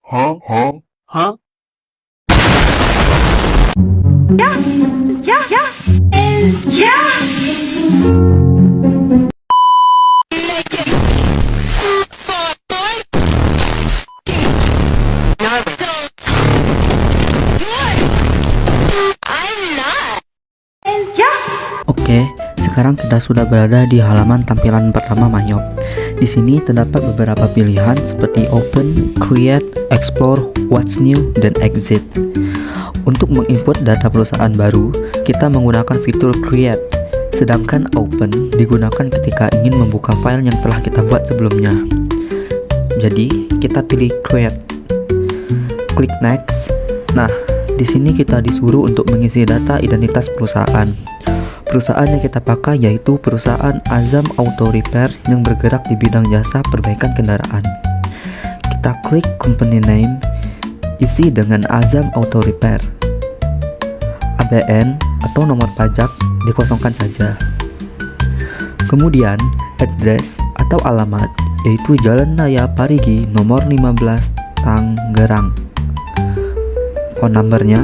Huh? Yes! Yes! Yes! Yes! Yes! Oke, sekarang kita sudah berada di halaman tampilan pertama Mayop. Di sini terdapat beberapa pilihan seperti Open, Create, Explore, What's New, dan Exit. Untuk menginput data perusahaan baru, kita menggunakan fitur Create, sedangkan Open digunakan ketika ingin membuka file yang telah kita buat sebelumnya. Jadi, kita pilih Create. Klik Next. Nah, di sini kita disuruh untuk mengisi data identitas perusahaan. Perusahaan yang kita pakai yaitu perusahaan Azam Auto Repair yang bergerak di bidang jasa perbaikan kendaraan. Kita klik company name, isi dengan Azam Auto Repair. ABN atau nomor pajak dikosongkan saja. Kemudian address atau alamat yaitu Jalan Raya Parigi nomor 15 Tangerang. Phone numbernya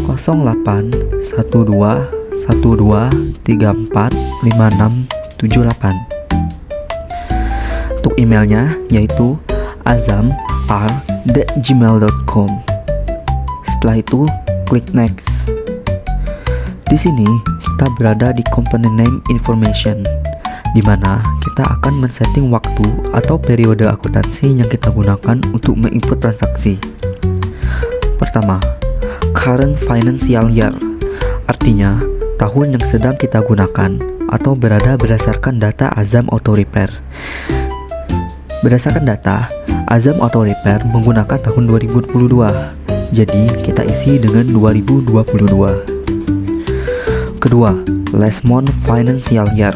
081212345678. Untuk emailnya yaitu azamr@gmail.com. Setelah itu klik next. Di sini kita berada di company name information, di mana kita akan men-setting waktu atau periode akuntansi yang kita gunakan untuk menginput transaksi. Pertama, current financial year, artinya tahun yang sedang kita gunakan atau berada berdasarkan data Azam Auto Repair. Berdasarkan data, Azam Auto Repair menggunakan tahun 2022, jadi kita isi dengan 2022. Kedua, last month financial year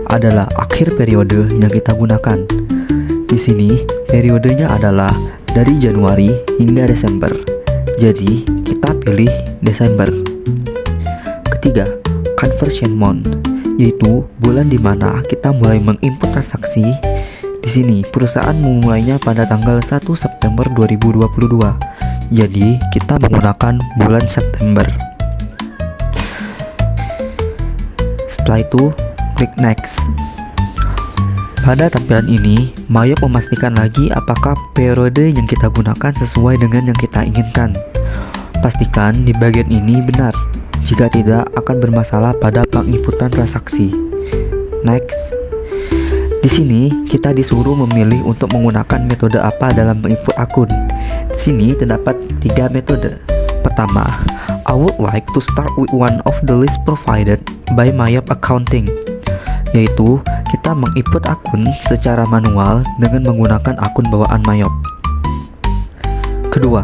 adalah akhir periode yang kita gunakan. Di sini periodenya adalah dari Januari hingga Desember. Jadi, kita pilih Desember. Ketiga, conversion month, yaitu bulan di mana kita mulai menginput transaksi. Di sini, perusahaan memulainya pada tanggal 1 September 2022. Jadi, kita menggunakan bulan September. Setelah itu, klik next. Pada tampilan ini, Mayop memastikan lagi apakah periode yang kita gunakan sesuai dengan yang kita inginkan. Pastikan di bagian ini benar. Jika tidak, akan bermasalah pada penginputan transaksi. Next. Di sini, kita disuruh memilih untuk menggunakan metode apa dalam menginput akun. Di sini terdapat 3 metode. Pertama, I would like to start with one of the list provided by Mayop Accounting, yaitu kita menginput akun secara manual dengan menggunakan akun bawaan Mayop. Kedua,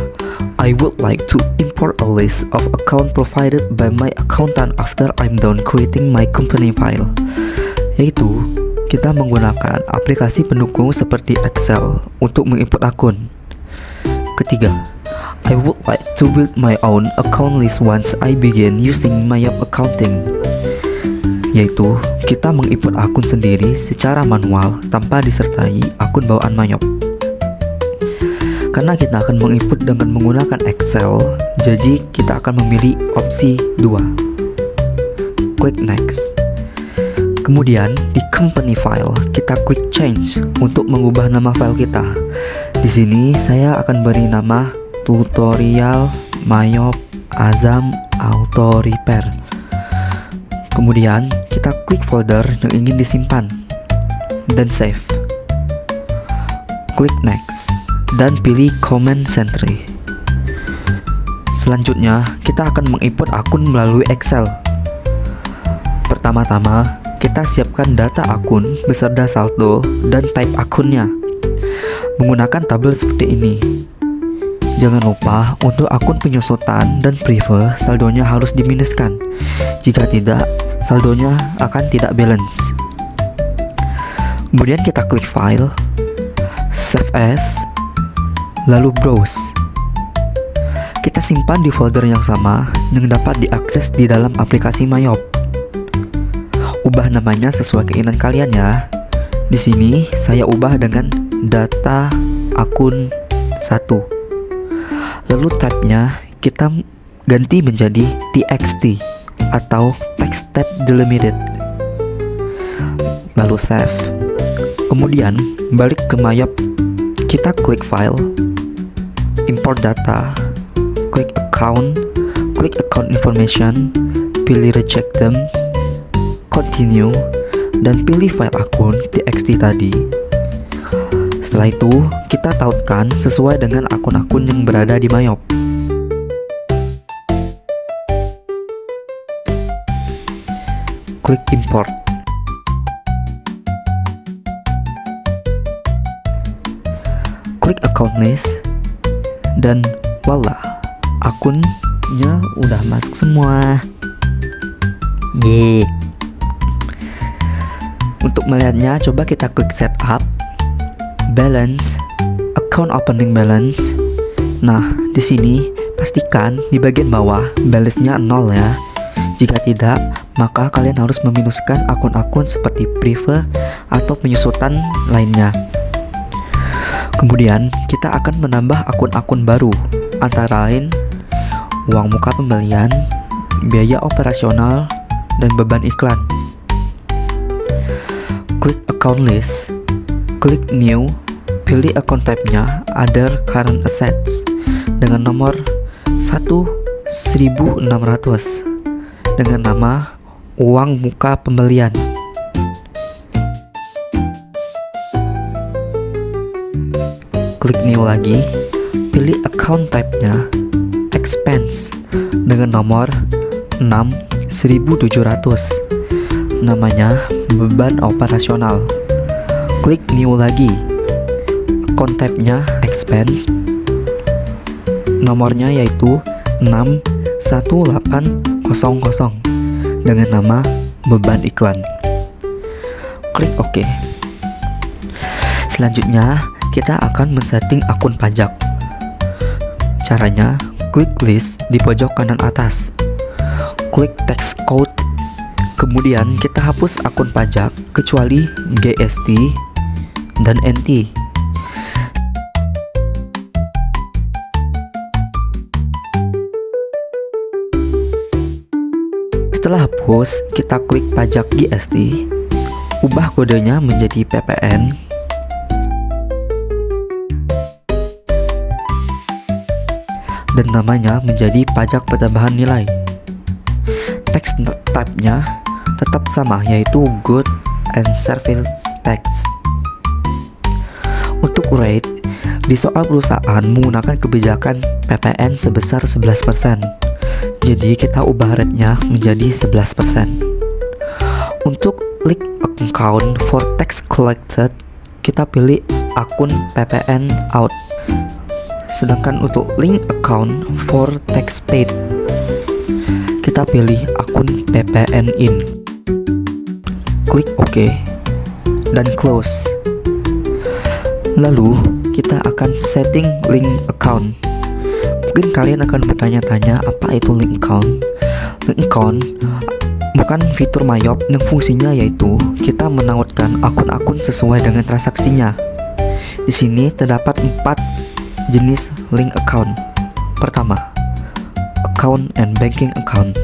I would like to import a list of account provided by my accountant after I'm done creating my company file, yaitu kita menggunakan aplikasi pendukung seperti Excel untuk menginput akun. Ketiga, I would like to build my own account list once I begin using Mayop Accounting, yaitu kita menginput akun sendiri secara manual tanpa disertai akun bawaan Mayop. Karena kita akan menginput dengan menggunakan Excel, jadi kita akan memilih opsi 2. Klik next. Kemudian di company file, kita klik change untuk mengubah nama file kita. Di sini saya akan beri nama tutorial Mayop Azam Auto Repair. Kemudian kita klik folder yang ingin disimpan dan save. Klik next dan pilih command entry. Selanjutnya kita akan menginput akun melalui Excel. Pertama-tama kita siapkan data akun beserta saldo dan type akunnya menggunakan tabel seperti ini. Jangan lupa untuk akun penyusutan dan prefer saldonya harus diminuskan. Jika tidak, saldonya akan tidak balance. Kemudian kita klik file, save as, lalu browse. Kita simpan di folder yang sama yang dapat diakses di dalam aplikasi Mayop. Ubah namanya sesuai keinginan kalian ya. Di sini saya ubah dengan data akun 1. Lalu type-nya kita ganti menjadi TXT atau text type delimited. Lalu save. Kemudian balik ke Mayop, kita klik file, import data, klik account information, pilih reject them, continue, dan pilih file akun txt tadi. Setelah itu, kita tautkan sesuai dengan akun-akun yang berada di Mayop. Klik import. Klik account list, dan voila, akunnya udah masuk semua. Yeay. Untuk melihatnya, coba kita klik setup, balance, account opening balance. Nah, di sini pastikan di bagian bawah balance-nya 0 ya. Jika tidak, maka kalian harus meminuskan akun-akun seperti prefer atau penyusutan lainnya. Kemudian, kita akan menambah akun-akun baru, antara lain uang muka pembelian, biaya operasional, dan beban iklan. Klik account list, klik new, pilih account type-nya other current assets dengan nomor 1600 dengan nama uang muka pembelian. Klik new lagi, pilih account type-nya expense dengan nomor 6700, namanya beban operasional. Klik new lagi, account type-nya expense, nomornya yaitu 61800 dengan nama beban iklan. Klik OK. Selanjutnya, kita akan men-setting akun pajak. Caranya, klik list di pojok kanan atas, klik text code, kemudian kita hapus akun pajak kecuali GST dan NT. Setelah hapus, kita klik pajak GST, ubah kodenya menjadi PPN, dan namanya menjadi pajak pertambahan nilai. Text type-nya tetap sama, yaitu good and service tax. Untuk rate, di soal perusahaan menggunakan kebijakan PPN sebesar 11%. Jadi kita ubah rate-nya menjadi 11%. Untuk link account for tax collected, kita pilih akun PPN out. Sedangkan untuk link account for tax paid, kita pilih akun PPN in. Klik OK dan close. Lalu kita akan setting link account. Mungkin kalian akan bertanya-tanya, apa itu link account? Link account bukan fitur Mayop yang fungsinya yaitu kita menautkan akun-akun sesuai dengan transaksinya. Di sini terdapat 4 jenis link account. Pertama, account and banking account,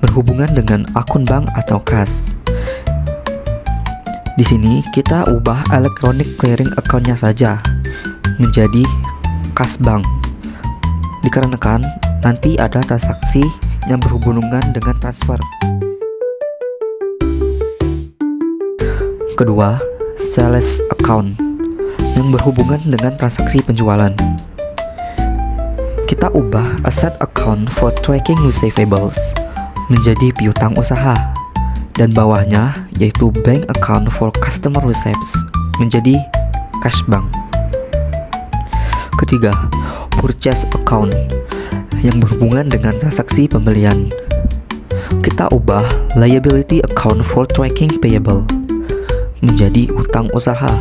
berhubungan dengan akun bank atau kas. Di sini kita ubah electronic clearing account-nya saja menjadi kas bank, dikarenakan nanti ada transaksi yang berhubungan dengan transfer. Kedua, sales account, yang berhubungan dengan transaksi penjualan. Kita ubah asset account for tracking receivables menjadi piutang usaha, dan bawahnya yaitu bank account for customer receipts menjadi cash bank. Ketiga, purchase account, yang berhubungan dengan transaksi pembelian. Kita ubah liability account for tracking payable menjadi utang usaha,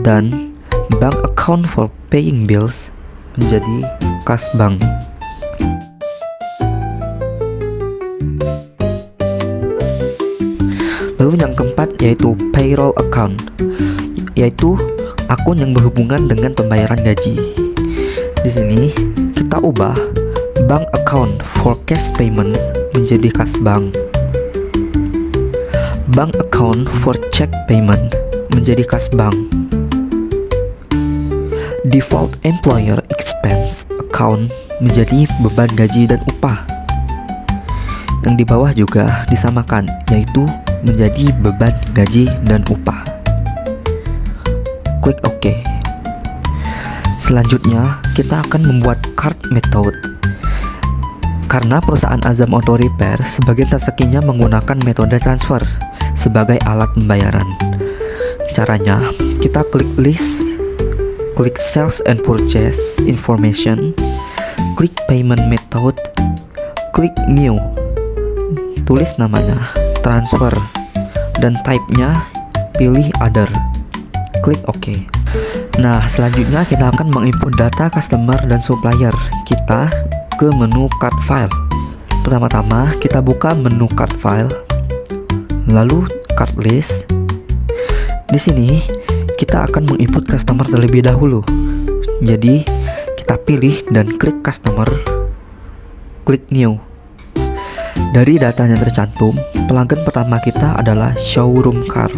dan bank account for paying bills menjadi kas bank. Lalu yang keempat yaitu payroll account, yaitu akun yang berhubungan dengan pembayaran gaji. Di sini kita ubah bank account for cash payment menjadi kas bank. Bank account for check payment menjadi kas bank. Default employer expense account menjadi beban gaji dan upah. Yang di bawah juga disamakan, yaitu menjadi beban gaji dan upah. Klik OK. Selanjutnya, kita akan membuat card method. Karena perusahaan Azam Auto Repair sebagian rezekinya menggunakan metode transfer sebagai alat pembayaran. Caranya, kita klik list, klik sales and purchase information, klik payment method, klik new, tulis namanya transfer, dan type-nya pilih other. Klik OK. Nah, selanjutnya kita akan menginput data customer dan supplier kita ke menu card file. Pertama-tama kita buka menu card file, lalu card list. Di sini kita akan menginput customer terlebih dahulu. Jadi kita pilih dan klik customer, klik new. Dari data yang tercantum, pelanggan pertama kita adalah showroom car.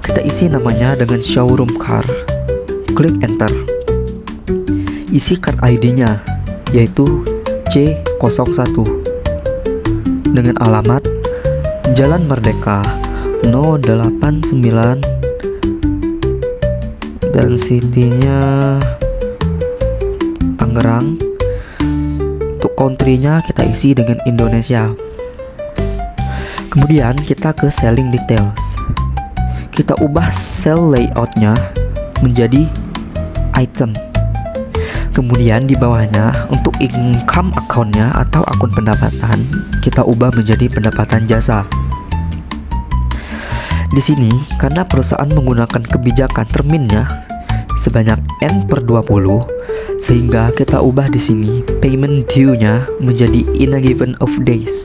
Kita isi namanya dengan showroom car. Klik enter. Isi card ID-nya, yaitu C01 dengan alamat Jalan Merdeka 089 dan city-nya Tangerang. Untuk country-nya kita isi dengan Indonesia. Kemudian kita ke selling details. Kita ubah cell layout-nya menjadi item. Kemudian di bawahnya untuk income account-nya atau akun pendapatan kita ubah menjadi pendapatan jasa. Di sini karena perusahaan menggunakan kebijakan terminnya sebanyak N/20, sehingga kita ubah di sini payment due-nya menjadi in a given of days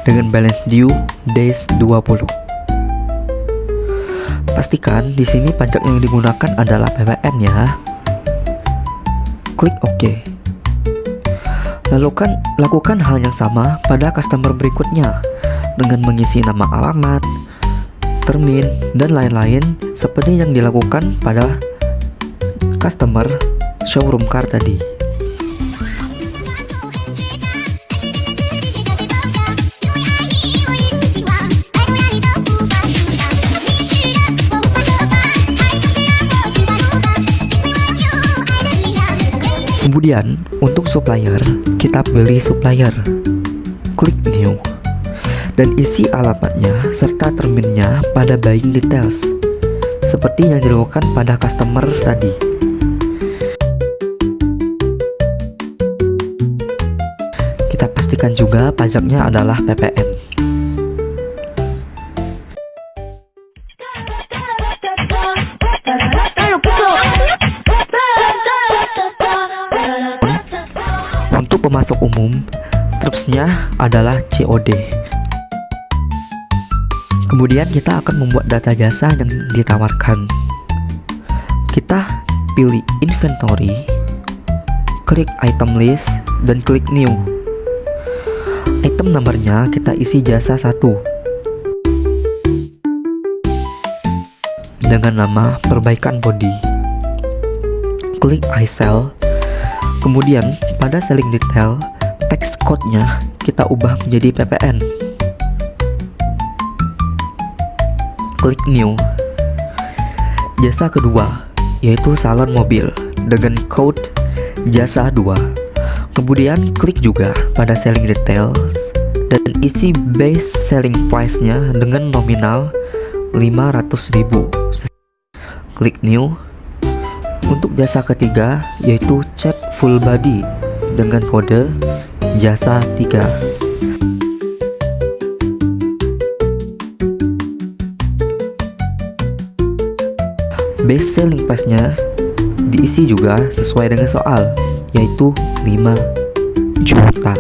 dengan balance due days 20. Pastikan di sini pajak yang digunakan adalah PPN ya. Klik OK. Lakukan hal yang sama pada customer berikutnya dengan mengisi nama alamat, termin, dan lain-lain seperti yang dilakukan pada customer showroom car tadi. Kemudian untuk supplier, kita pilih supplier, klik new, dan isi alamatnya serta terminnya pada buying details seperti yang dilakukan pada customer tadi. Kita pastikan juga pajaknya adalah PPN. Untuk pemasok umum, terusnya adalah COD. Kemudian kita akan membuat data jasa yang ditawarkan. Kita pilih inventory, klik item list, dan klik new. Item nomornya kita isi jasa 1 dengan nama perbaikan body. Klik I sell. Kemudian pada selling detail, text code-nya kita ubah menjadi PPN. Klik new. Jasa kedua yaitu salon mobil dengan code jasa 2. Kemudian klik juga pada selling details dan isi base selling price-nya dengan nominal 500.000. Klik new. Untuk jasa ketiga yaitu cat full body dengan kode jasa 3. Base selling price-nya diisi juga sesuai dengan soal, yaitu 5 juta.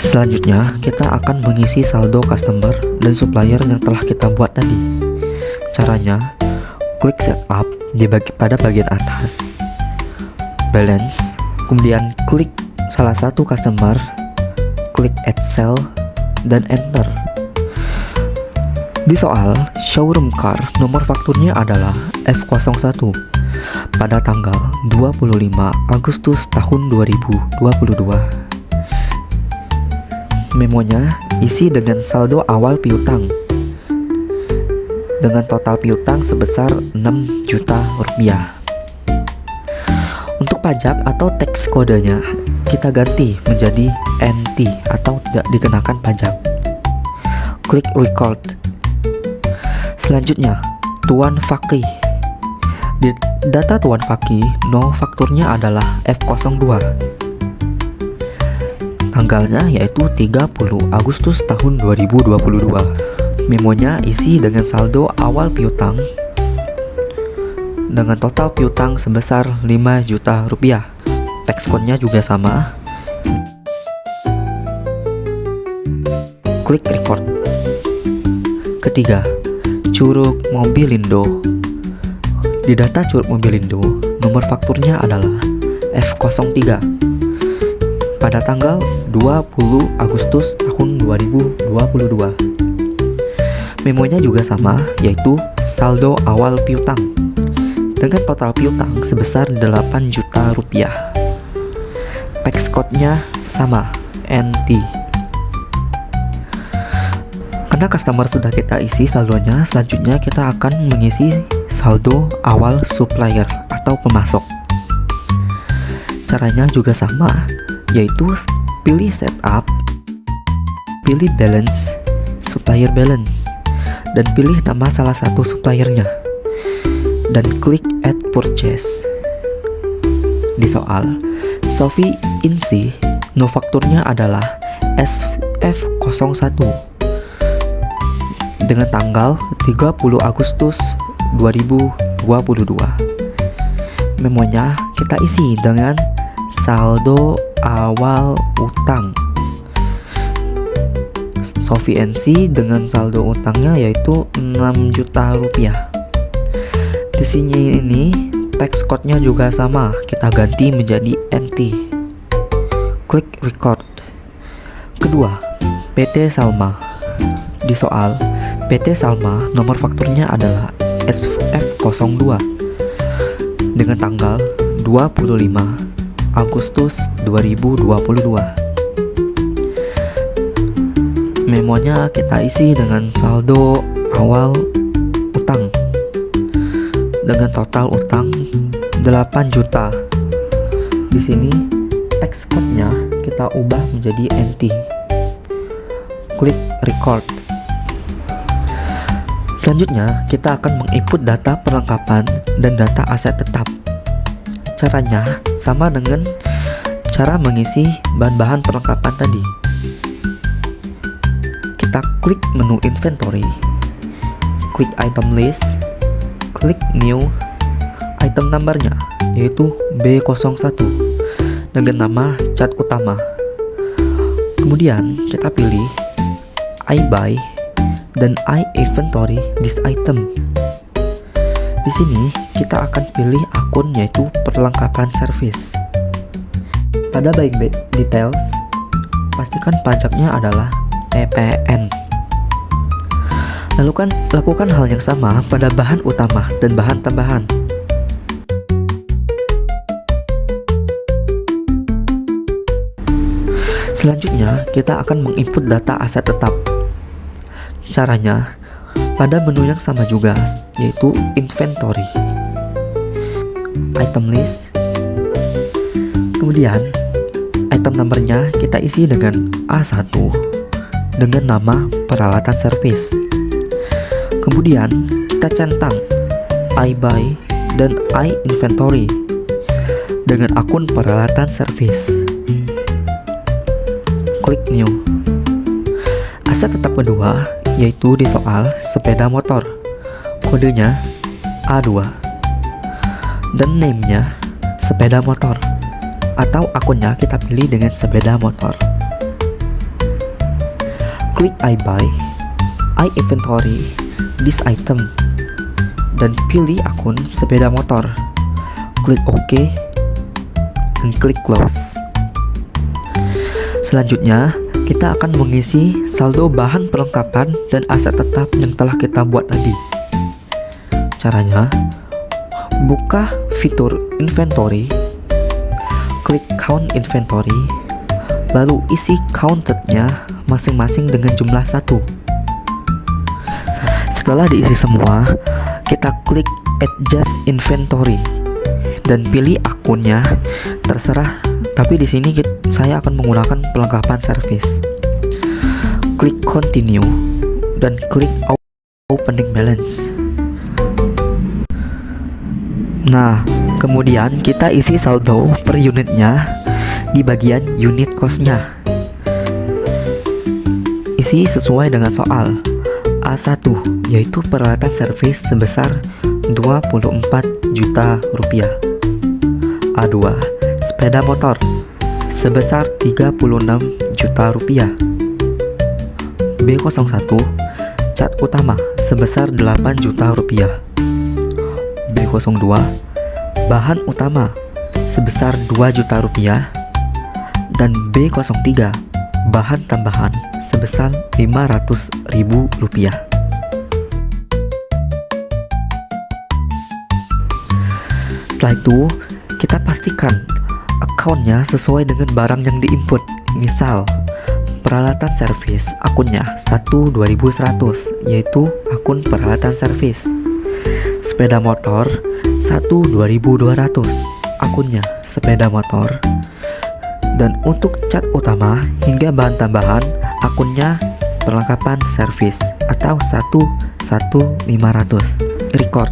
Selanjutnya kita akan mengisi saldo customer dan supplier yang telah kita buat tadi. Caranya, klik setup pada bagian atas, balance, kemudian klik salah satu customer, klik add sell, dan enter. Di soal showroom car, nomor fakturnya adalah F01 pada tanggal 25 Agustus tahun 2022. Memonya isi dengan saldo awal piutang dengan total piutang sebesar 6 juta rupiah. Untuk pajak atau tax kodenya kita ganti menjadi NT atau tidak dikenakan pajak. Klik record. Selanjutnya, Tuan Fakih. Di data Tuan Fakih, no fakturnya adalah F02. Tanggalnya yaitu 30 Agustus tahun 2022. Memonya isi dengan saldo awal piutang dengan total piutang sebesar 5 juta rupiah. Tax code-nya juga sama. Klik record. Ketiga, Curug Mobilindo. Di data Curug Mobilindo, nomor fakturnya adalah F03 pada tanggal 20 Agustus tahun 2022. Memonya juga sama, yaitu saldo awal piutang dengan total piutang sebesar 8 juta rupiah. Tax code-nya sama, NT. Karena customer sudah kita isi saldonya, selanjutnya kita akan mengisi saldo awal supplier atau pemasok. Caranya juga sama, yaitu pilih setup, pilih balance, supplier balance, dan pilih nama salah satu suppliernya, dan klik add purchase. Di soal Sophie Insi, no fakturnya adalah SF01 dengan tanggal 30 Agustus 2022. Memonya kita isi dengan saldo awal utang. Sophie NC dengan saldo utangnya yaitu 6 juta rupiah. Di sini ini tax code-nya juga sama, kita ganti menjadi NT. Klik record. Kedua, PT Salma. Di soal PT Salma, nomor fakturnya adalah SF02 dengan tanggal 25 Agustus 2022. Memonya kita isi dengan saldo awal utang dengan total utang 8 juta. Di sini tax code-nya kita ubah menjadi NT. Klik record. Selanjutnya, kita akan menginput data perlengkapan dan data aset tetap. Caranya sama dengan cara mengisi bahan-bahan perlengkapan tadi. Kita klik menu inventory, klik item list, klik new, item numbernya yaitu B01 dengan nama cat utama. Kemudian kita pilih I buy dan I inventory this item. Di sini kita akan pilih akun yaitu perlengkapan service. Pada baik details, pastikan pajaknya adalah EPN. Lakukan hal yang sama pada bahan utama dan bahan tambahan. Selanjutnya, kita akan menginput data aset tetap. Caranya pada menu yang sama juga, yaitu inventory, item list, kemudian item numbernya kita isi dengan A1 dengan nama peralatan servis. Kemudian kita centang I buy dan I inventory dengan akun peralatan servis. Klik new. Aset tetap kedua yaitu di soal sepeda motor, kodenya A2 dan name-nya sepeda motor atau akunnya kita pilih dengan sepeda motor. Klik I buy, I inventory this item dan pilih akun sepeda motor. Klik OK dan klik close. Selanjutnya, kita akan mengisi saldo bahan perlengkapan dan aset tetap yang telah kita buat tadi. Caranya, buka fitur inventory, klik count inventory, lalu isi counted-nya masing-masing dengan jumlah 1. Setelah diisi semua, kita klik adjust inventory dan pilih akunnya, terserah. Tapi di sini saya akan menggunakan perlengkapan service. Klik continue dan klik opening balance. Nah, kemudian kita isi saldo per unitnya di bagian unit cost-nya. Isi sesuai dengan soal. A1 yaitu peralatan servis sebesar 24 juta rupiah. A2 sepeda motor sebesar 36 juta rupiah. B01 cat utama sebesar 8 juta rupiah. B02 bahan utama sebesar 2 juta rupiah. Dan B03 bahan tambahan sebesar 500.000 rupiah. Setelah itu, kita pastikan akunnya sesuai dengan barang yang diinput. Misal, peralatan servis akunnya 1.2100 yaitu akun peralatan servis. Sepeda motor 1.200 akunnya sepeda motor. Dan untuk cat utama hingga bahan tambahan akunnya perlengkapan servis atau 1.500 record.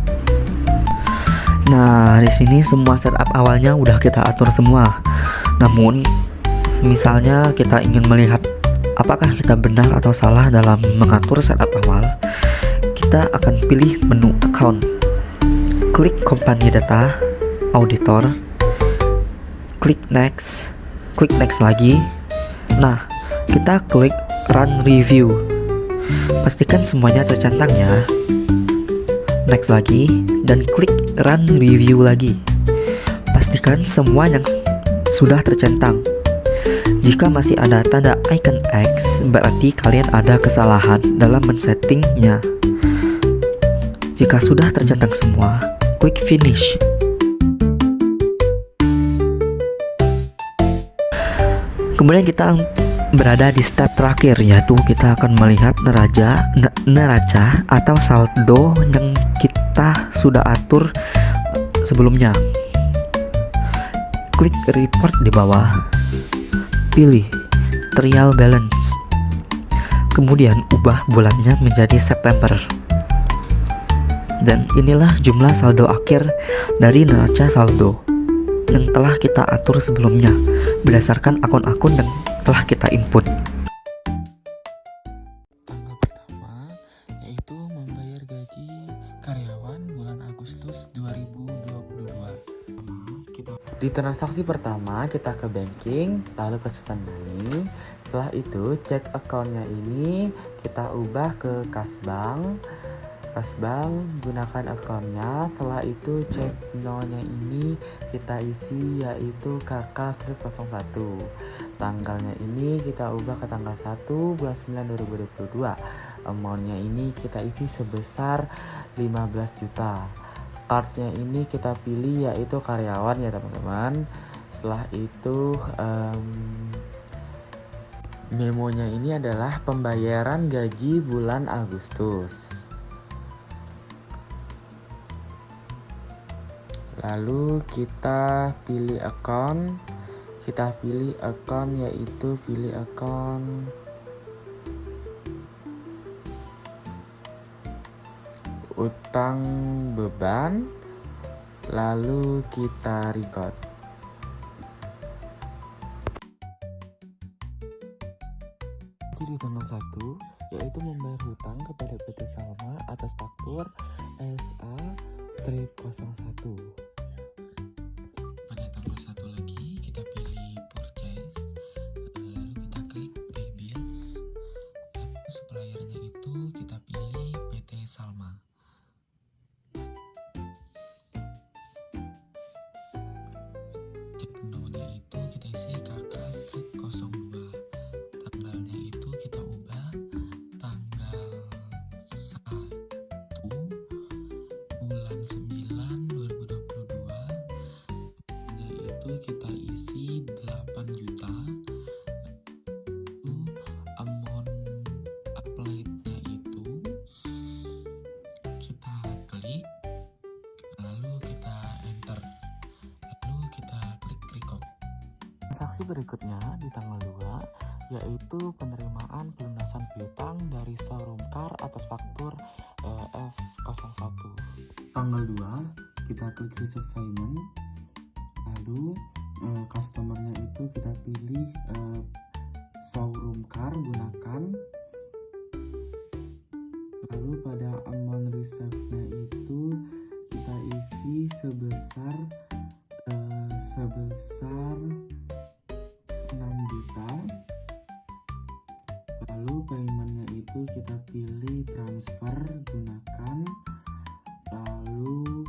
Nah, di sini semua setup awalnya udah kita atur semua. Namun, misalnya kita ingin melihat apakah kita benar atau salah dalam mengatur setup awal, kita akan pilih menu account. Klik company data, auditor, klik next lagi. Nah, kita klik run review. Pastikan semuanya tercentang ya. Next lagi dan klik run review lagi. Pastikan semua yang sudah tercentang. Jika masih ada tanda icon X, berarti kalian ada kesalahan dalam men-settingnya. Jika sudah tercentang semua, klik finish. Kemudian kita berada di step terakhir, yaitu kita akan melihat neraca atau saldo yang kita sudah atur sebelumnya. Klik report di bawah, pilih trial balance, kemudian ubah bulannya menjadi September. Dan inilah jumlah saldo akhir dari neraca saldo yang telah kita atur sebelumnya berdasarkan akun-akun yang telah kita input. Tanggal pertama yaitu membayar gaji karyawan bulan Agustus 2022. Di transaksi pertama kita ke banking, lalu ke send money. Setelah itu cek accountnya ini kita ubah ke kasbank. Gunakan akunnya. Setelah itu cek nolnya ini kita isi yaitu KK-01. Tanggalnya ini kita ubah ke tanggal 1 bulan 9 2022. Amountnya ini kita isi sebesar 15 juta. Cardnya ini kita pilih yaitu karyawan ya teman-teman. Setelah itu memonya ini adalah pembayaran gaji bulan Agustus. Lalu kita pilih account, yaitu pilih account utang beban, lalu kita record. Di tanggal 1 yaitu membayar hutang kepada PT Salma atas faktur SA-01. Pada tanggal 1 lagi kita pilih purchase, lalu kita klik pay bills, lalu suppliernya itu kita pilih PT Salma. Cek nolnya itu kita isi 8 juta. Itu amount applied-nya itu kita klik, lalu kita enter, lalu kita klik record. Transaksi berikutnya di tanggal 2 yaitu penerimaan pelunasan piutang dari showroom car atas faktur F01. Tanggal 2 kita klik receive payment, lalu customernya itu kita pilih showroom car gunakan, lalu pada amount reserve-nya itu kita isi sebesar 6 juta. Lalu paymentnya itu kita pilih transfer gunakan, lalu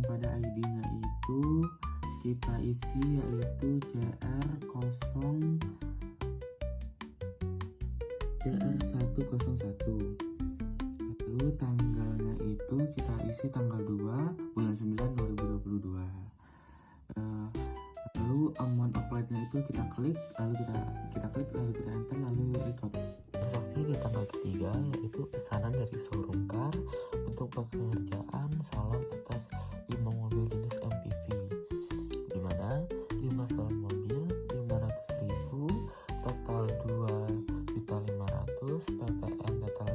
pada ID-nya itu kita isi yaitu CR101. Lalu tanggalnya itu kita isi tanggal 2 bulan 9 2022. Lalu amount applied-nya itu kita klik, lalu kita klik, lalu kita enter, lalu record. Transaksi di tanggal ketiga yaitu pesanan dari showroom car untuk pengerjaan salon atas 5 mobil jenis MPV, di mana 5 salon mobil 500.000, total 2.500.000, PPN total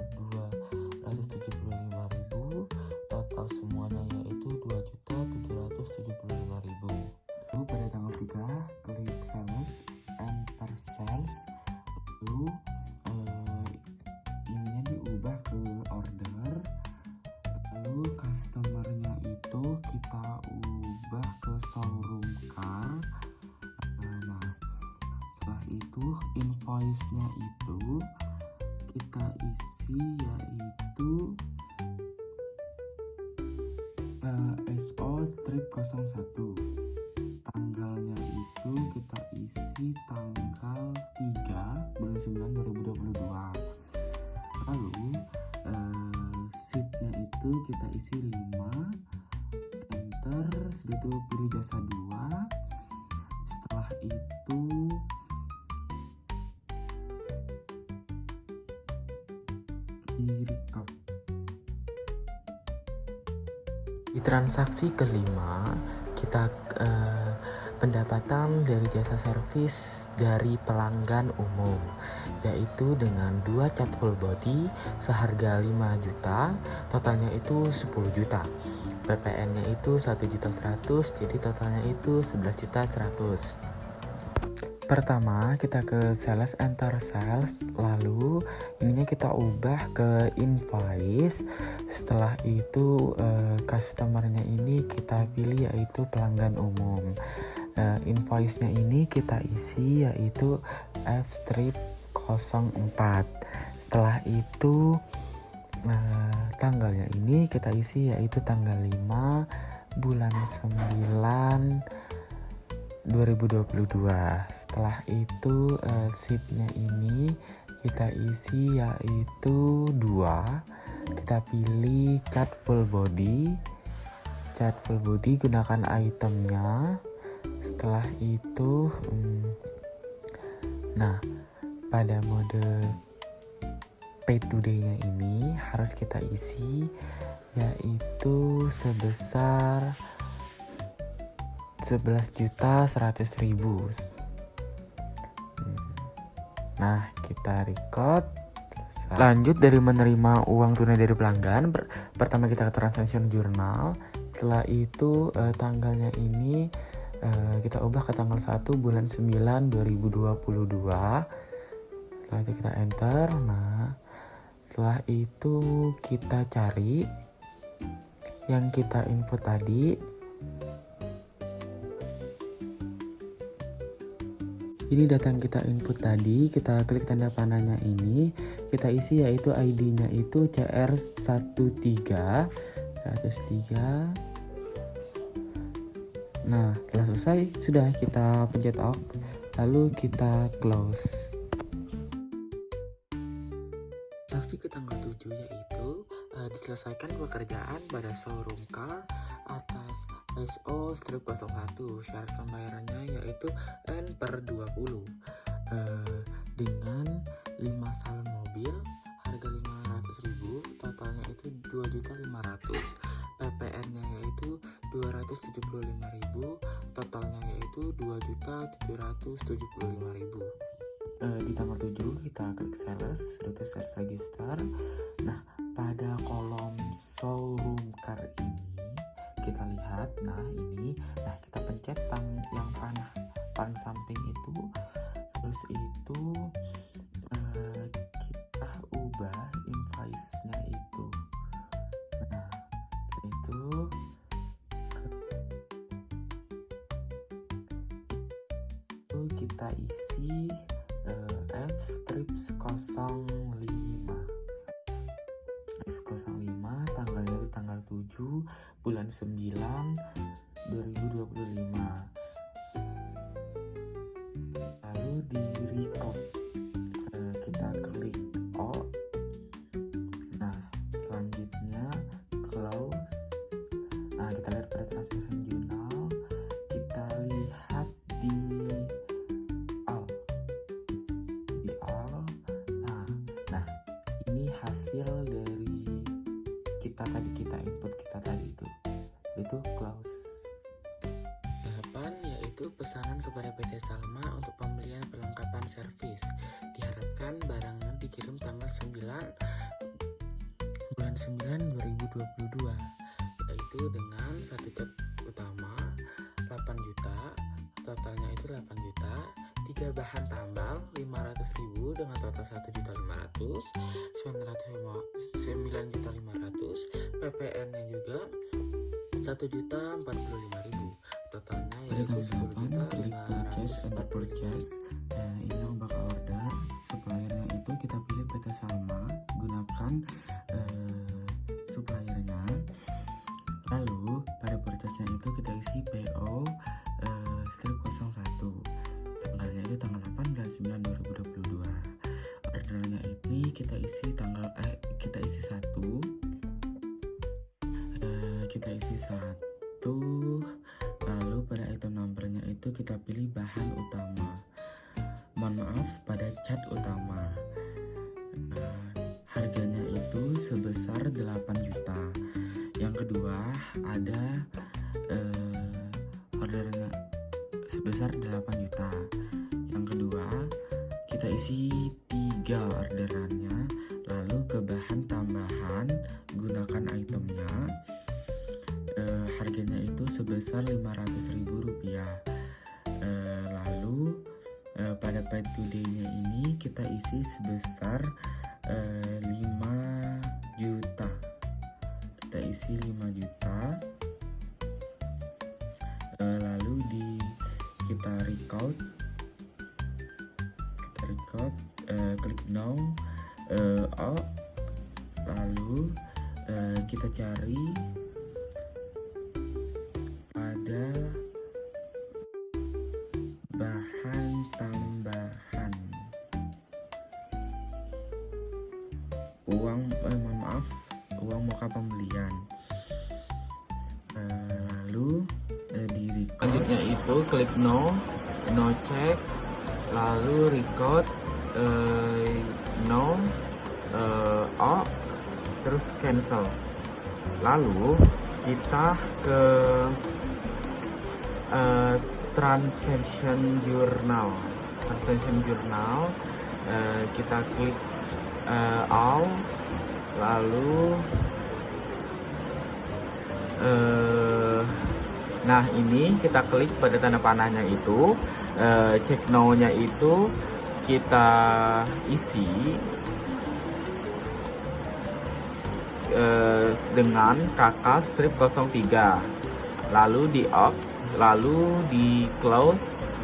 275.000, total semuanya yaitu 2.775.000. Lalu pada tanggal 3 klik sales, enter sales, lalu ininya diubah ke order, lalu customernya itu kita ubah ke showroom car. Nah, setelah itu invoice-nya itu kita isi yaitu SO-01. Tanggalnya itu kita isi tanggal 3 bulan 9 2022. Lalu seatnya itu kita isi 5, enter, setelah itu pilih jasa 2, setelah itu di record. Di transaksi kelima kita pendapatan dari jasa servis dari pelanggan umum, yaitu dengan 2 cat full body seharga 5 juta, totalnya itu 10 juta. PPN-nya itu 1.100.000, jadi totalnya itu 11.100.000. Pertama kita ke sales, enter sales, lalu ininya kita ubah ke invoice. Setelah itu customernya ini kita pilih yaitu pelanggan umum. Invoice-nya ini kita isi yaitu F-04. Setelah itu tanggalnya ini kita isi yaitu tanggal 5 bulan 9 2022. Setelah itu sheet-nya ini kita isi yaitu 2. Kita pilih cat full body. Cat full body gunakan itemnya. Setelah itu nah, pada mode pay today-nya ini harus kita isi yaitu sebesar 11.100.000. Nah, kita record. Lanjut dari menerima uang tunai dari pelanggan, pertama kita ke transaction journal. Setelah itu tanggalnya ini kita ubah ke tanggal 1 bulan 9 2022. Setelah itu kita enter. Nah, setelah itu kita cari yang kita input tadi. Ini data yang kita input tadi, kita klik tanda panahnya ini, kita isi yaitu ID-nya itu CR13 103. Nah, setelah selesai sudah kita pencet off, lalu kita close. Transaksi ke tanggal 7 yaitu diselesaikan pekerjaan pada showroom car atas SO strip 01. Syarat pembayarannya yaitu N/20. Dengan 5 salon mobil, harga 500.000, totalnya itu 2.500.000. PPN-nya yaitu 275.000, totalnya yaitu 2.775.000. Di tanggal 7 kita klik sales, rute sales register. Nah, pada kolom showroom car ini kita lihat, kita pencet yang panah paling samping itu, terus itu kita ubah invoice-nya itu. Nah, itu kita isi F-05 tanggalnya di tanggal 7 bulan 9 2025. Lalu di record kita klik O. Nah, selanjutnya close. Nah, kita lihat pada transaction journal, kita lihat di all. Nah, ini hasil dari kita input tadi itu close. 8 yaitu pesanan kepada PT Salma untuk pembelian perlengkapan servis. Diharapkan barangnya dikirim tanggal 9 bulan 9 2022, yaitu dengan satu cat utama 8 juta, totalnya itu 8 juta, 3 bahan tambal 500.000 dengan total 1.500.000, 9.500.000, PPN-nya juga 1.045.000, totalnya yaitu 10.000. Klik purchase, enter purchase. Ini yang bakal order. Suppliernya itu kita pilih PT Salma, gunakan suppliernya. Lalu pada purchase-nya itu kita isi PO strip 01. Tanggalnya itu tanggal 8 bulan 9 2022. Ordernya ini kita isi kita isi 1. Lalu pada item numbernya itu kita pilih bahan utama. Mohon maaf, pada cat utama. Harganya itu sebesar 8 juta. Yang kedua ada ordernya sebesar 8 juta. Yang kedua kita isi 3 orderannya. Lalu ke bahan tambahan gunakan itemnya. Harganya itu sebesar 500.000 rupiah. Lalu pada pay today-nya ini kita isi sebesar 5 juta. Kita isi 5 juta. Lalu kita record, klik now. Lalu kita cari pada bahan tambahan uang muka pembelian. Lalu di record, selanjutnya itu klik no check, lalu record terus cancel. Lalu kita ke transaction journal. Kita klik all, lalu nah ini kita klik pada tanda panahnya itu, check now-nya itu kita isi dengan KK strip 03, lalu di off, lalu di close.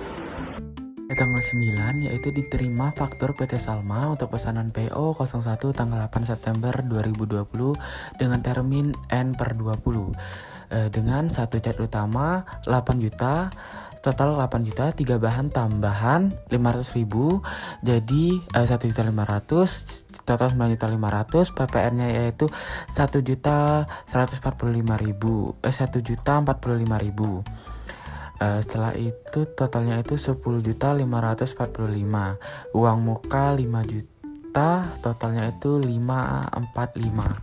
Tanggal 9 yaitu diterima faktur PT Salma untuk pesanan PO 01 tanggal 8 September 2020 dengan termin N/20 dengan satu cat utama 8 juta, total 8 juta, 3 bahan tambahan 500.000, jadi 1.500.000, total 9.500.000, PPN-nya yaitu 1.145.000, 1.045.000. Setelah itu totalnya itu 10.545.000, uang muka 5 juta, totalnya itu 545.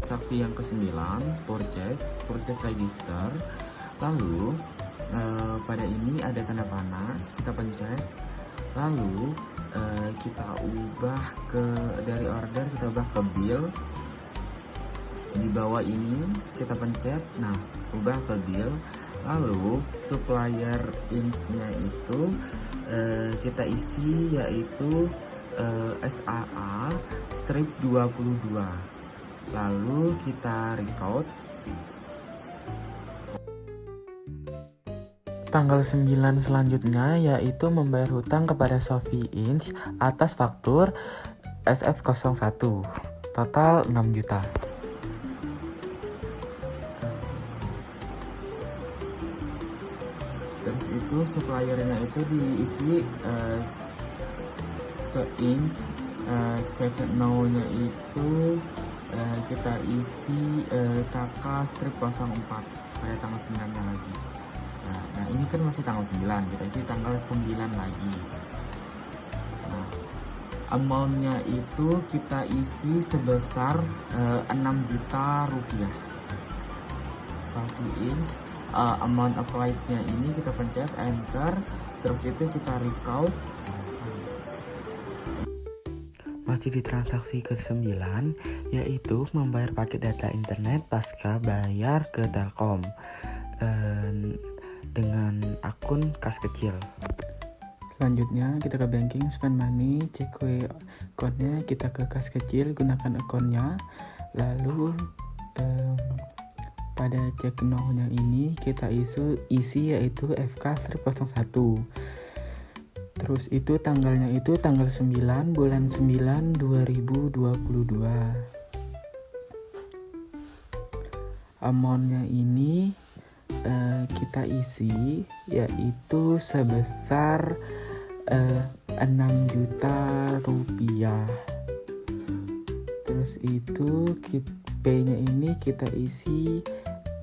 Transaksi yang ke-9, purchase register. Lalu pada ini ada tanda panah, kita pencet, lalu kita ubah dari order, kita ubah ke bill. Di bawah ini kita pencet, nah ubah ke bill. Lalu supplier ins-nya itu kita isi yaitu SAA strip 22. Lalu kita record. Tanggal 9 selanjutnya yaitu membayar hutang kepada Sophie Inch atas faktur SF01, total 6 juta. Terus itu suppliernya itu diisi se-inch, check now-nya itu kita isi KK strip 04 pada tanggal 9-nya lagi. Nah ini kan masih tanggal 9, kita isi tanggal 9 lagi. Nah, amount-nya itu kita isi sebesar 6 juta rupiah. Sophie Inch, amount applied-nya ini kita pencet enter, terus itu kita record. Masih di transaksi ke-9, yaitu membayar paket data internet pasca bayar ke Telkom dengan akun kas kecil. Selanjutnya kita ke banking, spend money, cek account-nya, kita ke kas kecil, gunakan account-nya. Lalu pada cek now-nya ini kita isi yaitu FK-01. Terus itu tanggalnya itu tanggal 9 bulan 9 2022. Amount-nya ini kita isi yaitu sebesar 6 juta rupiah. Terus itu P-nya ini kita isi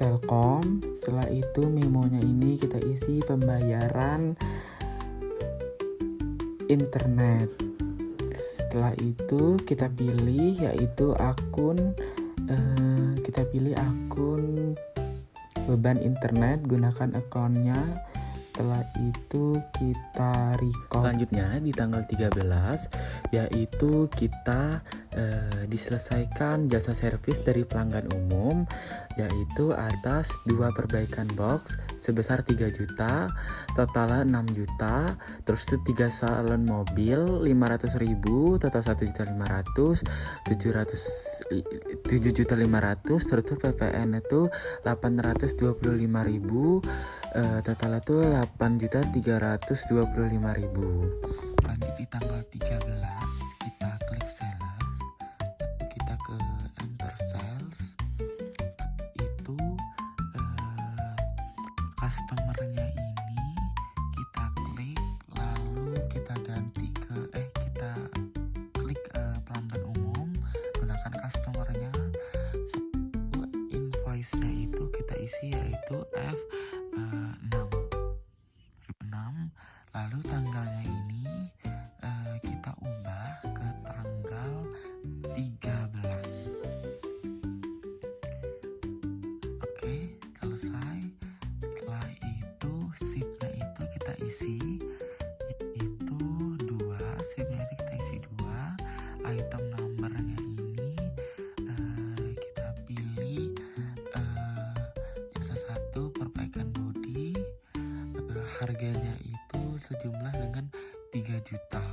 Telkom. Setelah itu memonya ini kita isi pembayaran internet. Setelah itu kita pilih yaitu akun beban internet, gunakan akunnya. Setelah itu kita record. Selanjutnya di tanggal 13 yaitu kita diselesaikan jasa servis dari pelanggan umum, yaitu atas 2 perbaikan box sebesar 3 juta, total 6 juta, terus itu 3 salon mobil 500.000, total 1.500.000, 7.500.000, terus itu PPN itu 825.000, total itu 8.325.000. Lanjut di tanggal 13 kita klik sales, kita ke enter sales. Itu customernya ini kita klik, lalu kita ganti kita klik pelanggan umum, gunakan customernya. Invoice-nya itu kita isi yaitu F6, lalu tanggalnya ini kita ubah ke tanggal 13. Oke, selesai. Setelah itu SIP-nya itu kita isi itu 2, SIP-nya itu kita isi 2, item number-nya ini kita pilih jasa 1 perbaikan body, harganya itu sejumlah dengan 3 juta.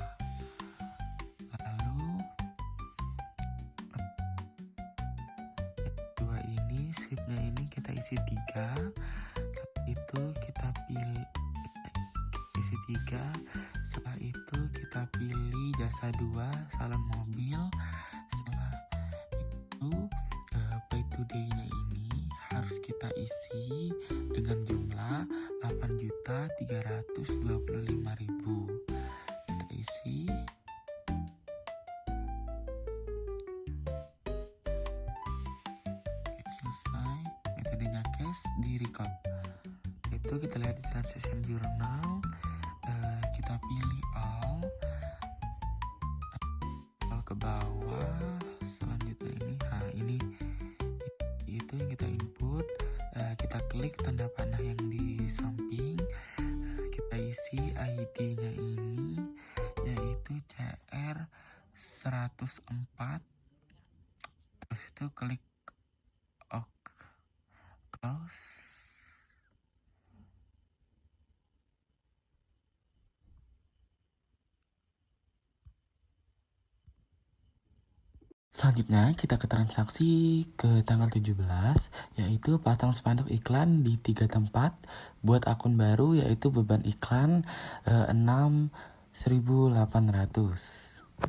Lalu dua ini SIP-nya ini kita isi 3, itu kita pilih isi 3. Setelah itu kita pilih jasa 2 salon mobil. Setelah itu pay today-nya ini harus kita isi dengan jumlah 8 juta 2.325.000. Kita isi. Oke, selesai. Metodenya cash di record. Itu kita lihat di transaction journal. Kita pilih all ke bawah. Selanjutnya ini itu yang kita input. Kita klik tanda panah yang di samping. Kita isi ID-nya ini yaitu CR104. Terus itu klik close. Selanjutnya kita ke transaksi ke tanggal 17, yaitu pasang spanduk iklan di 3 tempat buat akun baru, yaitu beban iklan 6.800.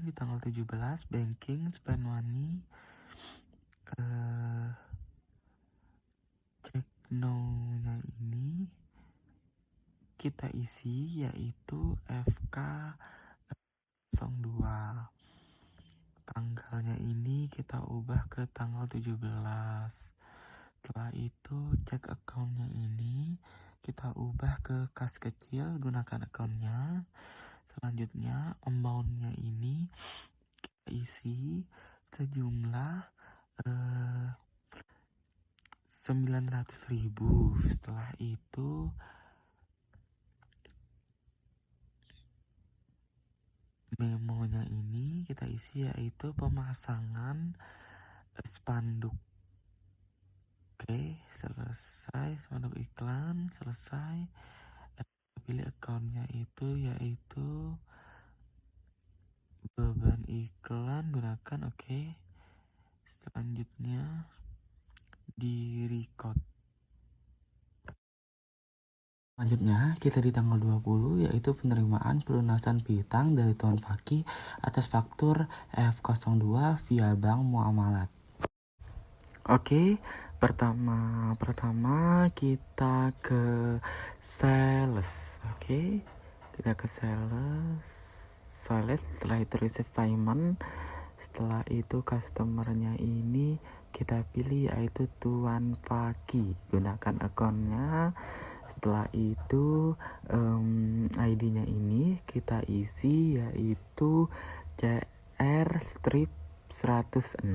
Di tanggal 17 banking spend money, cek now-nya ini kita isi yaitu FK02. Tanggalnya ini kita ubah ke tanggal 17. Setelah itu cek account-nya ini kita ubah ke kas kecil, gunakan account-nya. Selanjutnya amount-nya ini kita isi sejumlah 900.000. Setelah itu memonya ini kita isi yaitu pemasangan spanduk. Oke, selesai spanduk iklan, selesai. Pilih account-nya itu yaitu beban iklan, gunakan. Oke. Selanjutnya di record. Selanjutnya kita di tanggal 20 yaitu penerimaan pelunasan piutang dari Tuan Fakih atas faktur F02 via Bank Muamalat. Oke, pertama kita ke sales. Oke, kita ke sales. Setelah itu receive payment. Setelah itu customernya ini kita pilih yaitu Tuan Fakih, gunakan akunnya. Setelah itu ID-nya ini kita isi yaitu CR strip 106.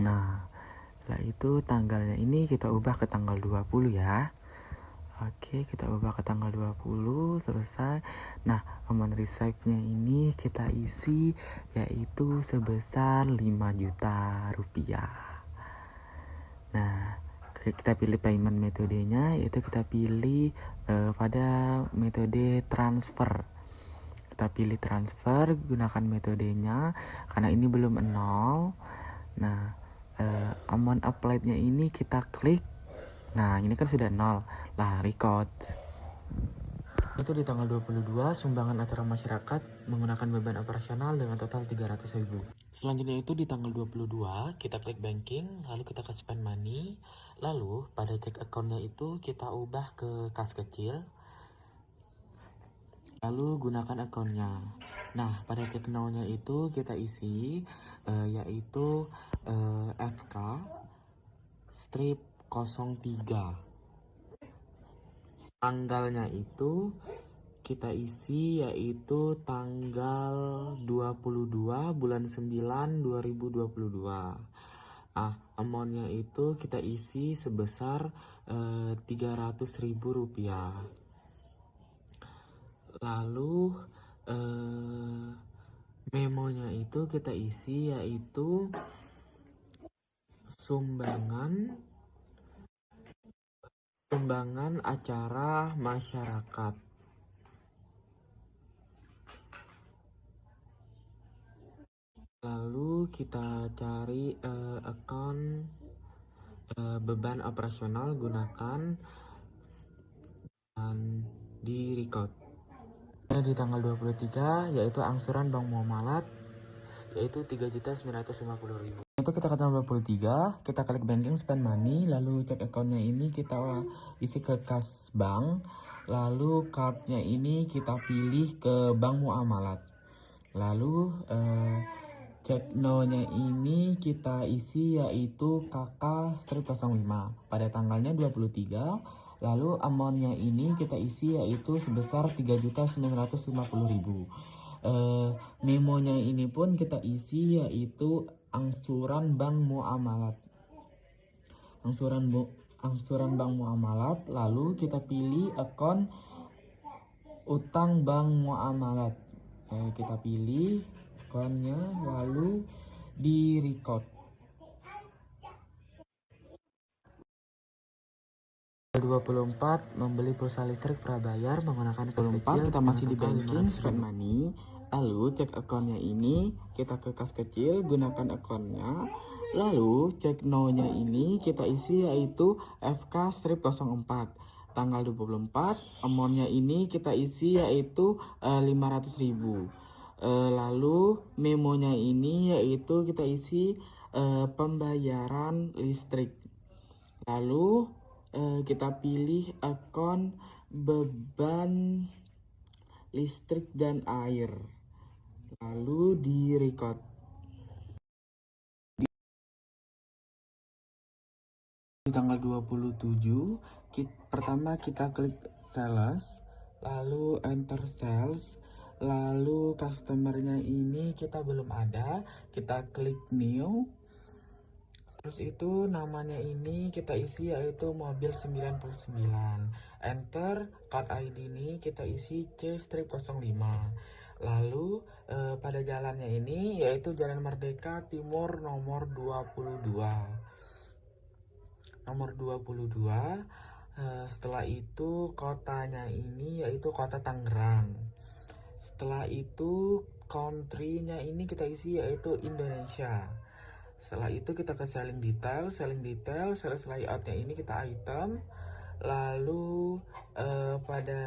Nah, setelah itu tanggalnya ini kita ubah ke tanggal 20 ya. Oke, kita ubah ke tanggal 20, selesai. Nah, amount receive-nya ini kita isi yaitu sebesar 5 juta rupiah. Nah, kita pilih payment metodenya, yaitu kita pilih pada metode transfer. Kita pilih transfer, gunakan metodenya karena ini belum 0. Nah, amount applied-nya ini kita klik. Nah, ini kan sudah 0. Lah, record. Itu di tanggal 22, sumbangan acara masyarakat menggunakan beban operasional dengan total 300.000. Selanjutnya itu di tanggal 22, kita klik banking, lalu kita ke spend money, lalu pada cek account-nya itu kita ubah ke kas kecil, lalu gunakan account-nya. Nah, pada cek now-nya itu kita isi yaitu FK strip 03. Tanggalnya itu kita isi yaitu tanggal 22 bulan 9 2022. Amount-nya itu kita isi sebesar 300.000 rupiah. Lalu memonya itu kita isi yaitu sumbangan acara masyarakat. Lalu kita cari account beban operasional, gunakan dan di record. Di tanggal 23 yaitu angsuran Bank Muamalat yaitu 3.950.000. Itu kita ke tanggal 23, kita klik banking spend money, lalu cek akunnya ini kita isi ke kas bank, lalu cardnya ini kita pilih ke bank muamalat, lalu cek no-nya ini kita isi yaitu KK-05 pada tanggalnya 23, lalu amount-nya ini kita isi yaitu sebesar 3.950.000. Memonya ini pun kita isi yaitu angsuran bank muamalat. Angsuran bank muamalat, lalu kita pilih akun utang bank muamalat. Kita pilih akunnya lalu di record. 24 membeli pulsa listrik prabayar menggunakan 24 kita masih di banking spend money, lalu cek akunnya ini kita ke kas kecil gunakan akunnya, lalu cek no-nya ini kita isi yaitu FK-04 tanggal 24, amount-nya ini kita isi yaitu 500.000. Lalu memonya ini yaitu kita isi pembayaran listrik, lalu kita pilih akun beban listrik dan air, lalu di record. Di tanggal 27 pertama kita klik sales, lalu enter sales, lalu customernya ini kita belum ada, kita klik new, terus itu namanya ini kita isi yaitu mobil 99, enter card ID ini kita isi C-05, lalu pada jalannya ini yaitu Jalan Merdeka Timur nomor 22. Setelah itu kotanya ini yaitu kota Tangerang. Setelah itu country-nya ini kita isi yaitu Indonesia. Setelah itu kita ke selling detail, sales layout-nya ini kita item, lalu pada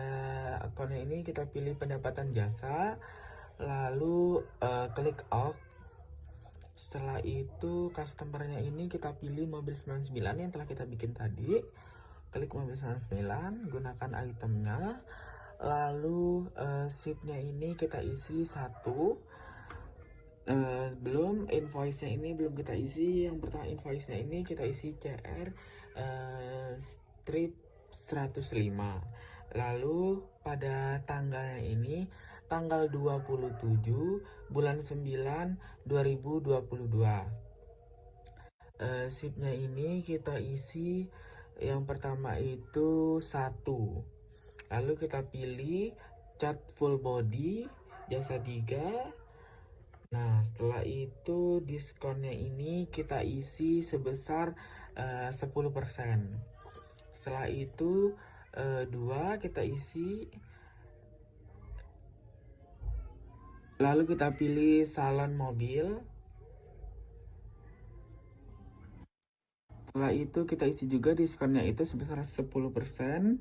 akunnya ini kita pilih pendapatan jasa, lalu klik out. Setelah itu customernya ini kita pilih mobil 99 yang telah kita bikin tadi, klik mobil 99, gunakan itemnya, lalu shipnya ini kita isi 1, belum invoice-nya ini belum kita isi. Yang pertama invoice-nya ini kita isi CR strip 105, lalu pada tanggalnya ini tanggal 27 bulan 9 2022. Shipnya ini kita isi yang pertama itu 1, lalu kita pilih cat full body jasa 3. Nah setelah itu diskonnya ini kita isi sebesar 10%. Setelah itu 2 kita isi, lalu kita pilih salon mobil. Setelah itu kita isi juga diskonnya itu sebesar 10%.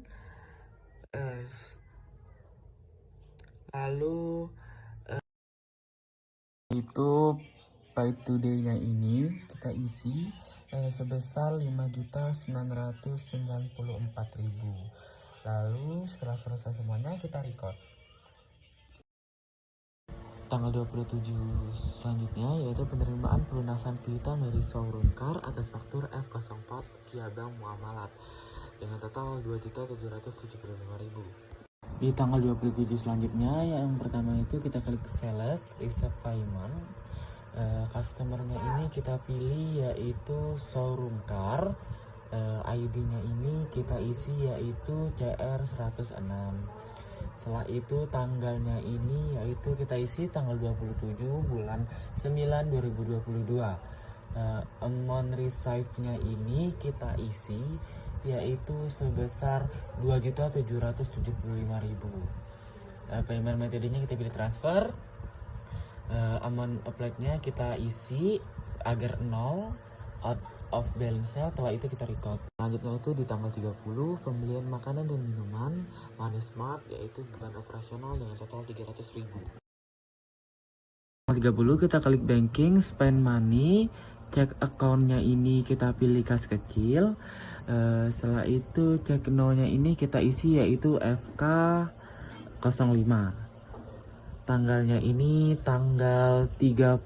Lalu itu pay today-nya ini kita isi sebesar 5.994.000. Lalu setelah selesai semuanya kita record. Tanggal 27 selanjutnya yaitu penerimaan pelunasan piutang dari showroom car atas faktur F04 Kia Bank Muamalat dengan total 2.775.000. Di tanggal 27 selanjutnya yang pertama itu kita klik sales receive payment. Customernya ini kita pilih yaitu showroom car, ID-nya ini kita isi yaitu CR106. Setelah itu tanggalnya ini yaitu kita isi tanggal 27 bulan 9 2022. Amount receive-nya ini kita isi yaitu sebesar 2.775.000. Payment metodenya kita pilih transfer. Amount apply-nya kita isi agar 0, out of balance-nya. Setelah itu kita record. Selanjutnya itu di tanggal 30 pembelian makanan dan minuman Money Smart yaitu beban operasional dengan total 300.000. Tanggal 30 kita klik banking spend money, cek accountnya ini kita pilih kas kecil. Setelah itu cek no-nya ini kita isi yaitu FK05. Tanggalnya ini tanggal 30.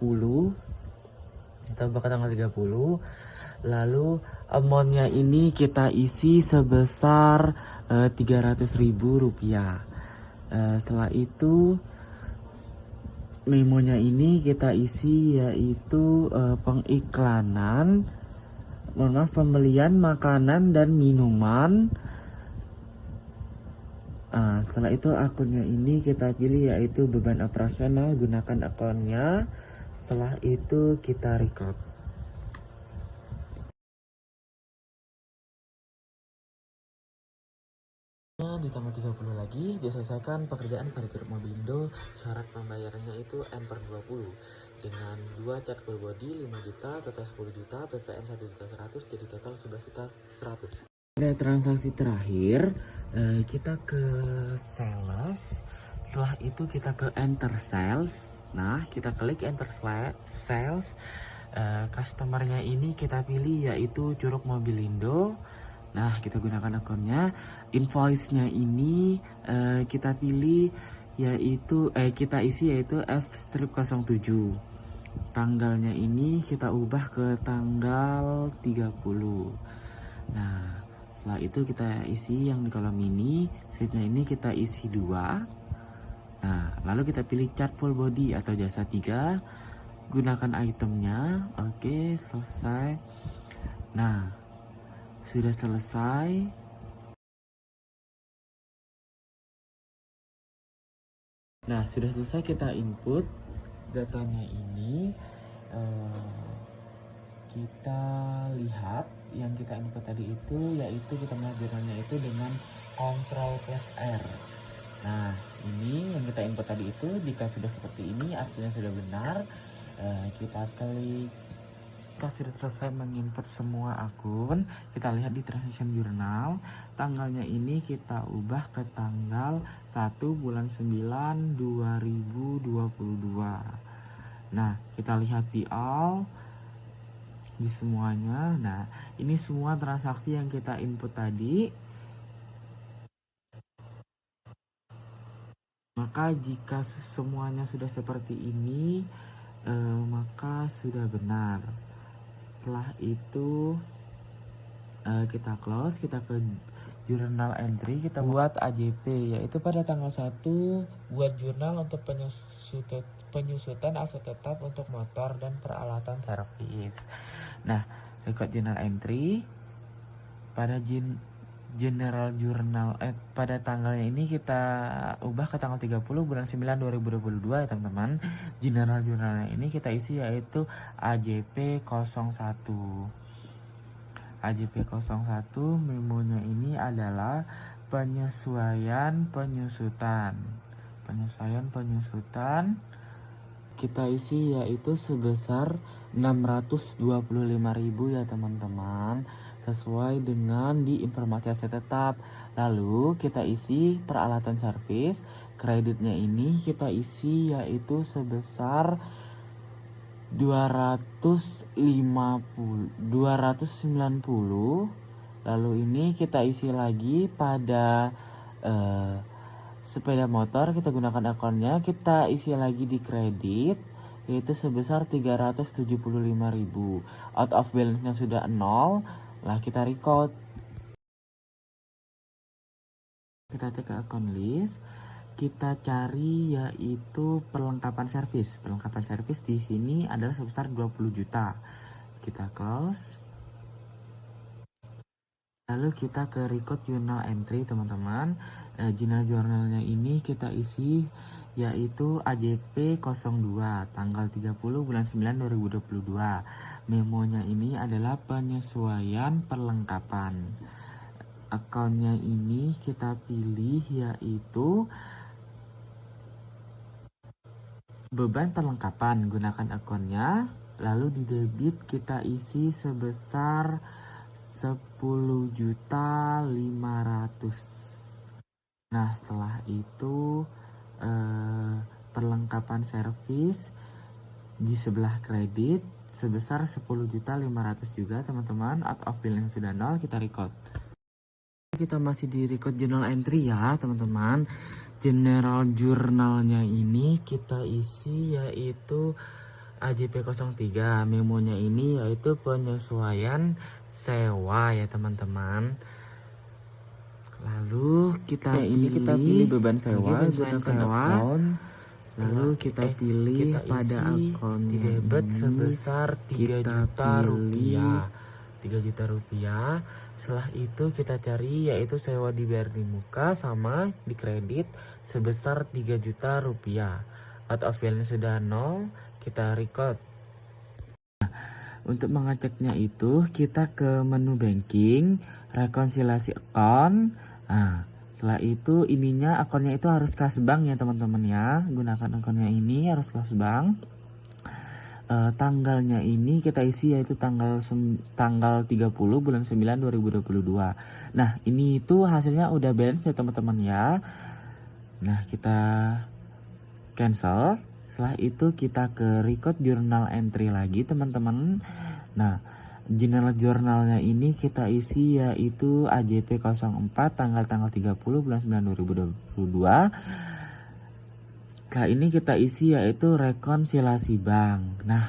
Kita buka tanggal 30. Lalu amountnya ini kita isi sebesar 300.000 rupiah. Setelah itu memonya ini kita isi yaitu pengiklanan, pembelian makanan dan minuman. Setelah itu akunnya ini kita pilih yaitu beban operasional, gunakan akunnya. Setelah itu kita record. Di tanggal 30 lagi diselesaikan pekerjaan furniture Mobilindo. Syarat pembayarannya itu N/20 dengan 2 cat full body 5 juta, total 10 juta, PPN 1.100.000, jadi total 11.100.000. Pada transaksi terakhir kita ke sales. Setelah itu kita ke enter sales. Nah, kita klik enter sales. Customernya ini kita pilih yaitu Curug Mobilindo. Nah, kita gunakan akunnya. Invoice-nya ini kita pilih yaitu kita isi yaitu F-07. Tanggalnya ini kita ubah ke tanggal 30. Nah, setelah itu kita isi yang di kolom ini. Sheetnya ini kita isi 2. Nah, lalu kita pilih cat full body atau jasa 3. Gunakan itemnya. Oke, selesai. Nah, sudah selesai. Nah, sudah selesai kita input datanya ini. Kita lihat yang kita input tadi itu yaitu kita melakukannya itu dengan Ctrl+R. Nah, ini yang kita input tadi itu jika sudah seperti ini artinya sudah benar. Kita klik. Kita sudah selesai menginput semua akun. Kita lihat di transaction journal. Tanggalnya ini kita ubah ke tanggal 1 bulan 9 2022. Nah, kita lihat di all, di semuanya. Nah, ini semua transaksi yang kita input tadi. Maka jika semuanya sudah seperti ini, maka sudah benar. Setelah itu kita close, kita ke journal entry, kita buat AJP yaitu pada tanggal 1 buat jurnal untuk penyusutan aset tetap untuk motor dan peralatan servis. Nah, record journal entry pada general journal pada tanggalnya ini kita ubah ke tanggal 30 bulan 9 2022 ya teman-teman. General jurnalnya ini kita isi yaitu AJP 01. AJP 01 memonya ini adalah penyesuaian penyusutan. Kita isi yaitu sebesar 625.000 ya teman-teman, sesuai dengan di informasi aset tetap. Lalu kita isi peralatan servis. Kreditnya ini kita isi yaitu sebesar 290. Lalu ini kita isi lagi pada sepeda motor. Kita gunakan akunnya, kita isi lagi di kredit yaitu sebesar 375.000. Out of balance-nya sudah 0. Lah kita record. Kita cek ke akun list. Kita cari yaitu perlengkapan servis. Perlengkapan servis di sini adalah sebesar 20 juta. Kita close. Lalu kita ke record journal entry teman-teman. Jurnalnya ini kita isi yaitu AJP 02 tanggal 30 bulan 9 2022. Memonya ini adalah penyesuaian perlengkapan. Akunnya ini kita pilih yaitu beban perlengkapan, gunakan akunnya. Lalu di debit kita isi sebesar 10.500.000. Nah, setelah itu perlengkapan servis di sebelah kredit sebesar 10.500.000 juga teman-teman. Out of balance sudah 0, kita record. Kita masih di record journal entry ya teman-teman. General jurnalnya ini kita isi yaitu AJP 03. Memonya ini yaitu penyesuaian sewa ya teman-teman. Lalu kita pilih beban sewa, gunakan akun. Lalu kita pilih pada akun debit sebesar 3 juta rupiah. 3 juta rupiah. Setelah itu kita cari yaitu sewa dibayar di muka sama di kredit sebesar 3 juta rupiah. Out of balance sudah 0, kita record. Untuk mengeceknya itu kita ke menu banking, rekonsiliasi akun. Nah, setelah itu ininya akunnya itu harus kas bank ya teman-teman ya. Gunakan akunnya ini harus kas bank. Tanggalnya ini kita isi yaitu tanggal 30 bulan 9 2022. Nah, ini itu hasilnya udah balance ya teman-teman ya. Nah, kita cancel. Setelah itu kita ke record journal entry lagi teman-teman. Nah, general jurnalnya ini kita isi yaitu AJP 04 tanggal 30 bulan 9 2022. Ini kita isi yaitu rekonsiliasi bank. Nah,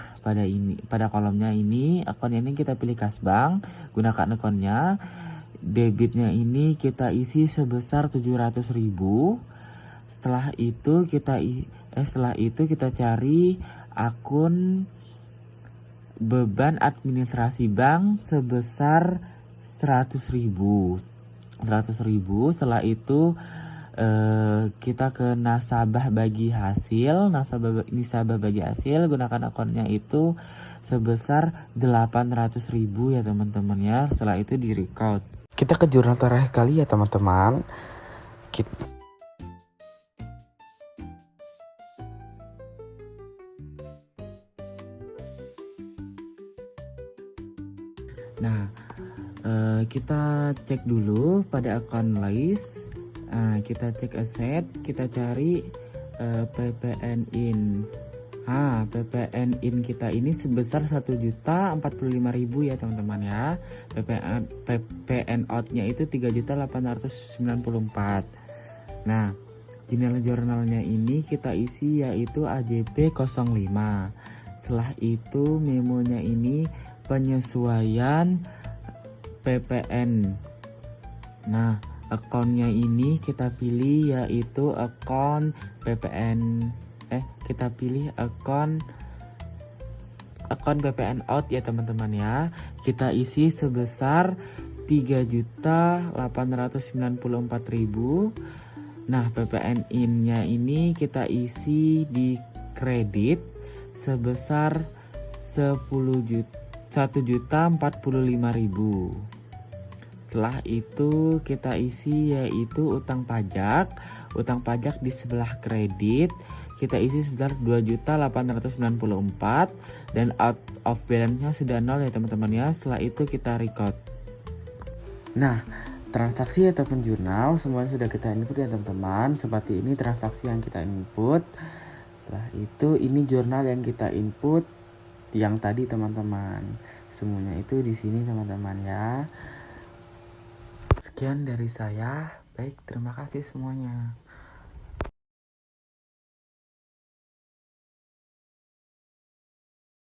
pada kolomnya ini akunnya ini kita pilih kas bank, gunakan akunnya. Debitnya ini kita isi sebesar 700.000. Setelah itu kita cari akun beban administrasi bank sebesar 100.000. Setelah itu kita ke nasabah bagi hasil, nasabah bagi hasil, gunakan akunnya itu sebesar 800.000 ya teman-teman ya. Setelah itu di record. Kita ke jurnal terakhir kali ya teman-teman. Nah, kita cek dulu pada akun list. Nah, kita cek aset, kita cari PPN in. PPN in kita ini sebesar 1.045.000 ya teman-teman ya. PPN outnya itu 3.894. Nah, general jurnalnya ini kita isi yaitu AJP 05. Setelah itu memonya ini penyesuaian PPN. Nah, akunnya ini kita pilih yaitu akun PPN. Kita pilih akun PPN out ya teman-teman ya. Kita isi sebesar 3.894.000. Nah, PPN in-nya ini kita isi di kredit sebesar 1.045.000. Setelah itu kita isi yaitu utang pajak di sebelah kredit kita isi sebesar 2.894 dan out of balance-nya sudah 0 ya teman-teman ya. Setelah itu kita record. Nah, transaksi ataupun jurnal semuanya sudah kita input ya teman-teman. Seperti ini transaksi yang kita input. Setelah itu ini jurnal yang kita input yang tadi teman-teman. Semuanya itu di sini teman-teman ya. Sekian dari saya. Baik, terima kasih semuanya.